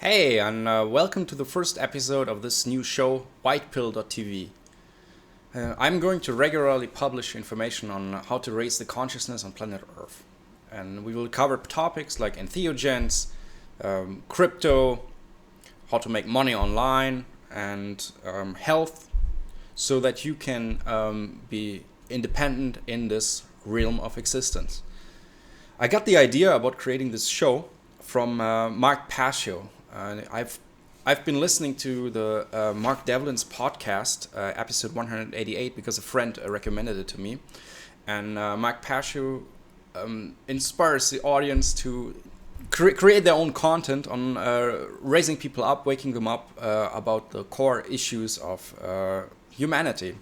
Hey, and welcome to the first episode of this new show, whitepill.tv. I'm going to regularly publish information on how to raise the consciousness on planet Earth. And we will cover topics like entheogens, crypto, how to make money online, and health, so that you can be independent in this realm of existence. I got the idea about creating this show from Mark Passio. I've been listening to the Mark Devlin's podcast, episode 188, because a friend recommended it to me. And Mark Passio inspires the audience to create their own content on raising people up, waking them up about the core issues of humanity.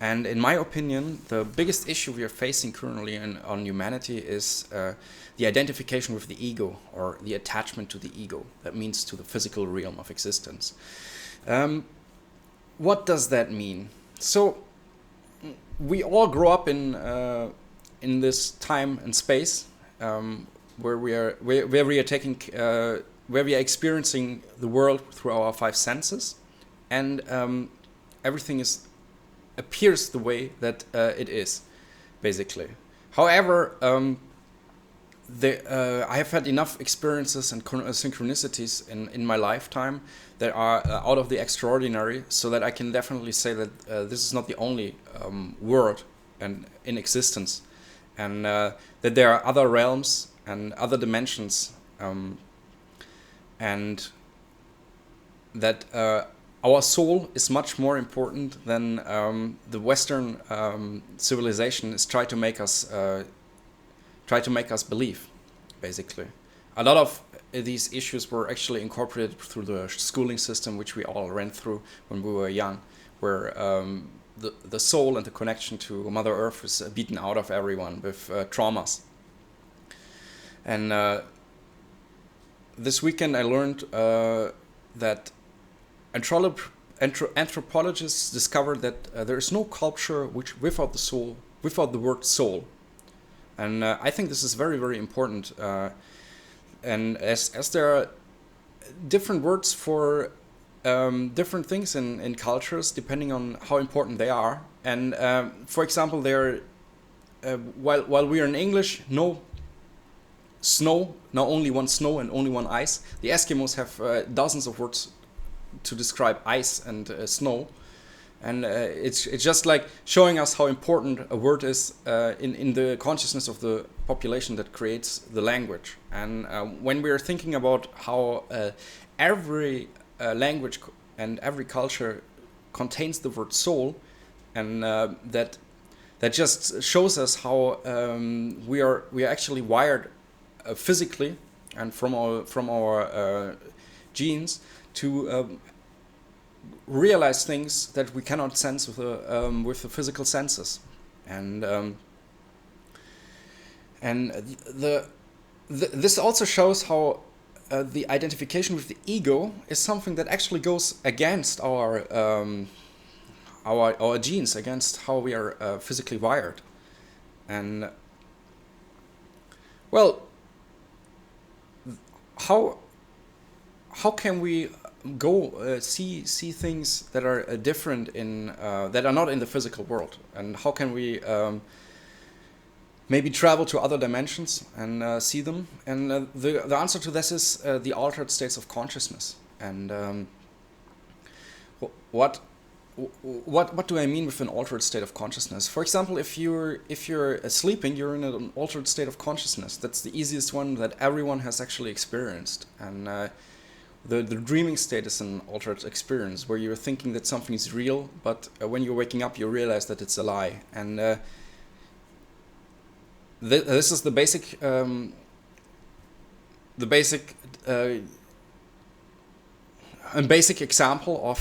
And in my opinion, the biggest issue we are facing currently on humanity is the identification with the ego, or the attachment to the ego. That means to the physical realm of existence. What does that mean? So we all grow up in this time and space where we are experiencing the world through our five senses, and everything appears the way that it is, basically. However, I have had enough experiences and synchronicities in my lifetime that are out of the extraordinary, so that I can definitely say that this is not the only world and in existence, and that there are other realms and other dimensions, and that our soul is much more important than the Western civilization is trying to make us believe. Basically, a lot of these issues were actually incorporated through the schooling system, which we all ran through when we were young, where the soul and the connection to Mother Earth is beaten out of everyone with traumas. And this weekend I learned that anthropologists discovered that there is no culture without the word soul, and I think this is very, very important. And as there are different words for different things in cultures, depending on how important they are. And for example, while we are in English, no snow, now only one snow and only one ice. The Eskimos have dozens of words to describe ice and snow, and it's just like showing us how important a word is in the consciousness of the population that creates the language. And when we are thinking about how every language and every culture contains the word soul, and that just shows us how we are actually wired physically and from our genes to realize things that we cannot sense with the physical senses, and this also shows how the identification with the ego is something that actually goes against our genes, against how we are physically wired. And well, how can we go see things that are different that are not in the physical world, and how can we maybe travel to other dimensions and see them? And the answer to this is the altered states of consciousness. And what do I mean with an altered state of consciousness? For example, if you're sleeping, you're in an altered state of consciousness. That's the easiest one that everyone has actually experienced. And the dreaming state is an altered experience, where you're thinking that something is real, but when you're waking up, you realize that it's a lie. And this is the basic example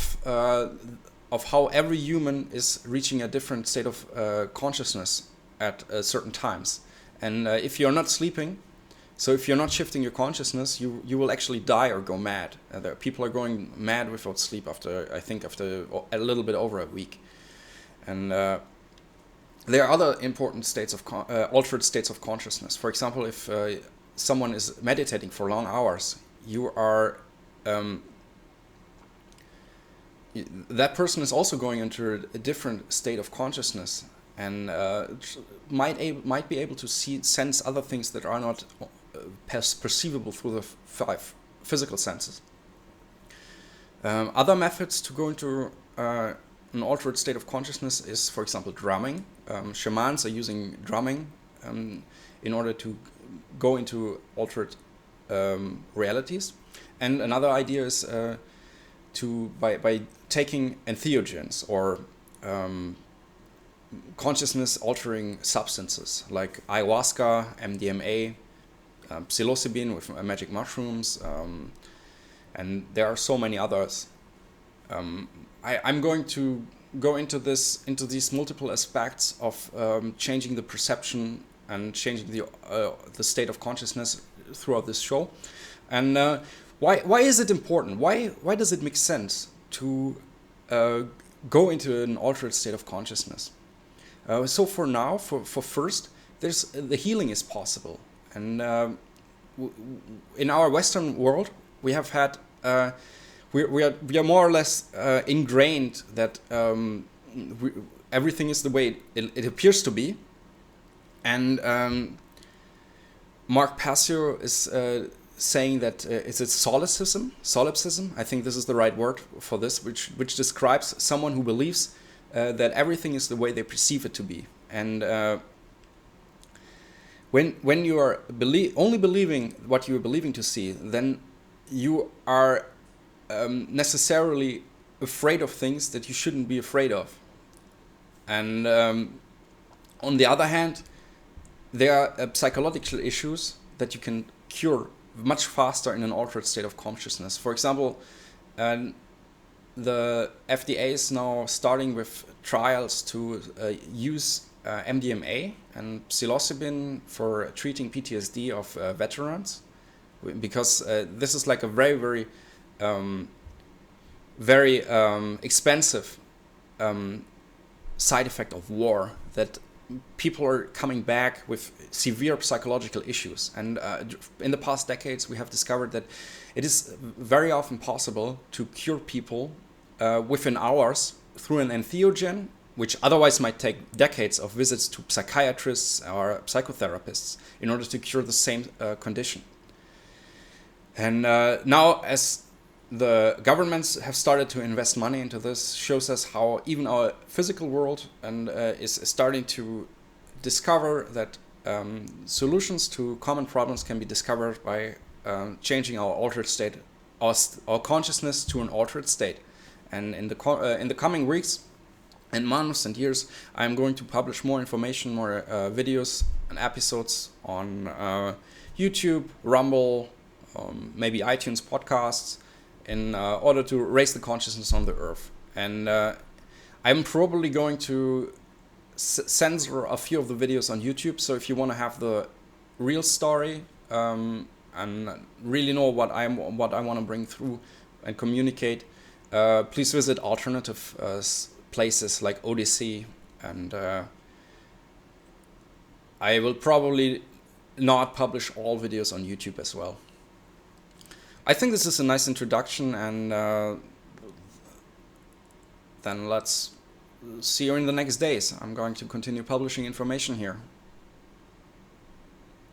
of how every human is reaching a different state of consciousness at certain times. And if you're not sleeping, so if you're not shifting your consciousness, you will actually die or go mad. People are going mad without sleep after a little bit over a week. And there are other important states of altered states of consciousness. For example, if someone is meditating for long hours, you are um, that person is also going into a different state of consciousness, and might be able to sense other things that are not perceivable through the five physical senses. Other methods to go into an altered state of consciousness is, for example, drumming. Shamans are using drumming in order to go into altered realities. And another idea is by taking entheogens, or consciousness altering substances like ayahuasca, MDMA, psilocybin with magic mushrooms, and there are so many others. I'm going to go into these multiple aspects of changing the perception and changing the state of consciousness throughout this show. And why is it important? Why does it make sense to go into an altered state of consciousness? So for now, for first, the healing is possible, and in our Western world, we have had we are more or less ingrained that everything is the way it appears to be, and Mark Passio is saying that it's solipsism. I think this is the right word for this, which describes someone who believes that everything is the way they perceive it to be. And when you are only believing what you are believing to see, then you are necessarily afraid of things that you shouldn't be afraid of. And on the other hand, there are psychological issues that you can cure much faster in an altered state of consciousness. For example, the FDA is now starting with trials to use MDMA and psilocybin for treating PTSD of veterans, because this is like a very expensive side effect of war, that people are coming back with severe psychological issues. And in the past decades, we have discovered that it is very often possible to cure people within hours through an entheogen, which otherwise might take decades of visits to psychiatrists or psychotherapists in order to cure the same condition. And now, as the governments have started to invest money into this, shows us how even our physical world is starting to discover that solutions to common problems can be discovered by changing our altered state, our consciousness to an altered state. And in the coming weeks and months and years, I'm going to publish more information, more videos and episodes on YouTube, Rumble, maybe iTunes podcasts, in order to raise the consciousness on the earth. And I'm probably going to censor a few of the videos on YouTube, so if you want to have the real story and really know what I want to bring through and communicate, please visit alternative places like Odyssey, and I will probably not publish all videos on YouTube as well. I think this is a nice introduction, and then let's see you in the next days. I'm going to continue publishing information here.